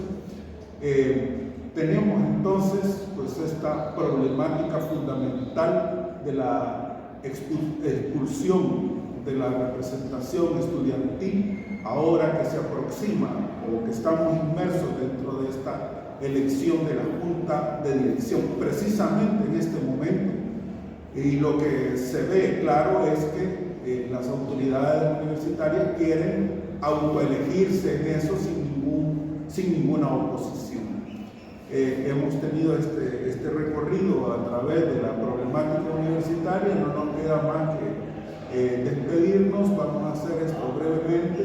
S1: Tenemos entonces pues esta problemática fundamental de la expulsión de la representación estudiantil, ahora que se aproxima o que estamos inmersos dentro de esta elección de la Junta de Dirección, precisamente en este momento. Y lo que se ve claro es que las autoridades universitarias quieren autoelegirse en eso sin ninguna oposición. Hemos tenido este recorrido a través de la problemática universitaria, no nos queda más que despedirnos. Vamos a hacer esto brevemente,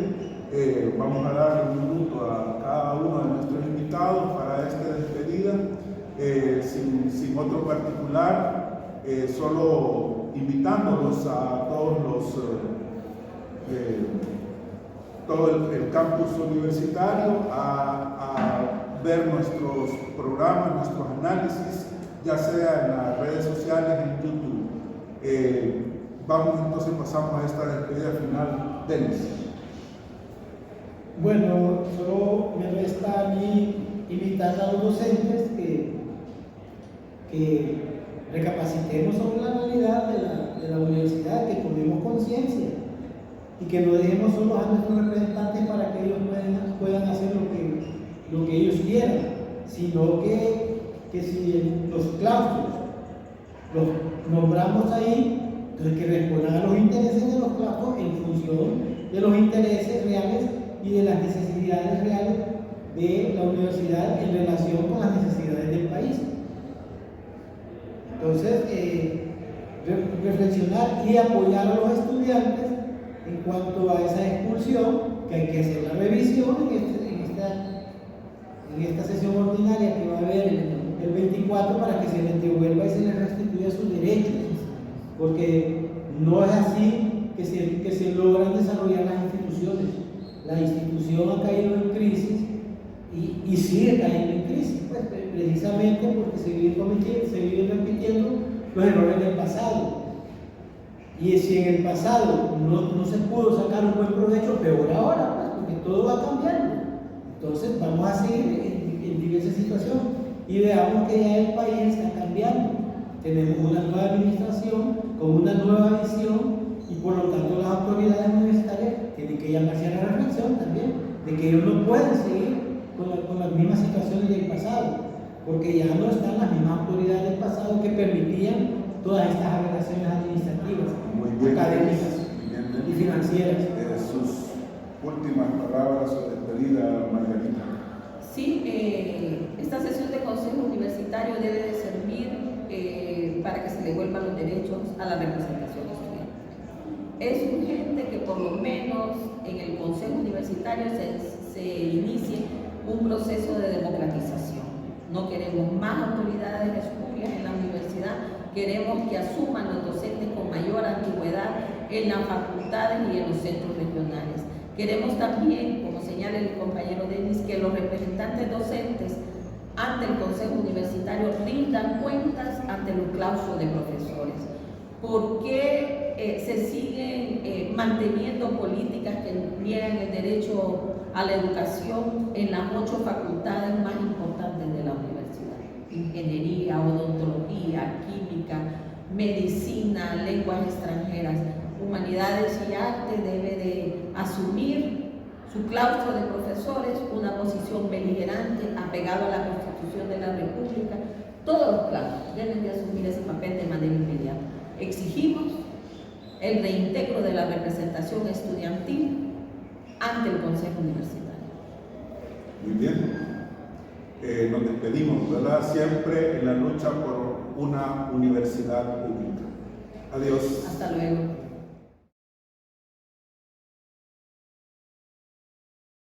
S1: vamos a darle un minuto a cada uno de nuestros invitados para esta despedida, sin otro particular, solo invitándolos a todos todo el campus universitario a ver nuestros programas, nuestros análisis, ya sea en las redes sociales, en YouTube. Vamos entonces, pasamos a esta despedida final. Denis.
S3: Bueno, solo me resta a mí invitar a los docentes que que recapacitemos sobre la realidad de la universidad, que tomemos conciencia y que no dejemos solos a nuestros representantes para que ellos puedan hacer lo que ellos quieran, sino que si los claustros los nombramos ahí, entonces que respondan a los intereses de los claustros en función de los intereses reales y de las necesidades reales de la universidad en relación con las necesidades del país. Entonces, reflexionar y apoyar a los estudiantes en cuanto a esa expulsión, que hay que hacer la revisión en esta sesión ordinaria que va a haber el 24 para que se les devuelva y se les restituya sus derechos, porque no es así que se logran desarrollar las instituciones. La institución ha caído en crisis y sigue cayendo en crisis, pues, precisamente porque se viven repitiendo los errores del pasado. Y si en el pasado no se pudo sacar un buen provecho, peor ahora, pues, porque todo va cambiando. Entonces vamos a seguir en diversas situaciones y veamos que ya el país está cambiando. Tenemos una nueva administración con una nueva visión y por lo tanto las autoridades universitarias tienen que llamarse a la reflexión también de que ellos no pueden seguir con las mismas situaciones del pasado, porque ya no están las mismas autoridades del pasado que permitían todas estas aberraciones administrativas, académicas y financieras.
S1: Sus últimas palabras o despedida, Margarita.
S2: Sí, esta sesión de Consejo Universitario debe de servir para que se le devuelvan los derechos a la representación estudiantil. Es urgente que por lo menos en el Consejo Universitario se inicie un proceso de democratización. No queremos más autoridades espurias en la universidad, queremos que asuman los docentes con mayor antigüedad en las facultades y en los centros regionales. Queremos también, como señala el compañero Denis, que los representantes docentes ante el Consejo Universitario rindan cuentas ante los claustros de profesores. ¿Por qué se siguen manteniendo políticas que niegan el derecho a la educación en las 8 facultades más importantes de la universidad? Ingeniería, odontología, química, medicina, lenguas extranjeras, humanidades y arte debe de asumir su claustro de profesores una posición beligerante, apegado a la Constitución de la República. Todos los claustros deben de asumir ese papel de manera inmediata. Exigimos el reintegro de la representación estudiantil ante el Consejo Universitario.
S1: Muy bien. Nos despedimos, ¿verdad? Siempre en la lucha por una universidad pública. Adiós.
S2: Hasta luego.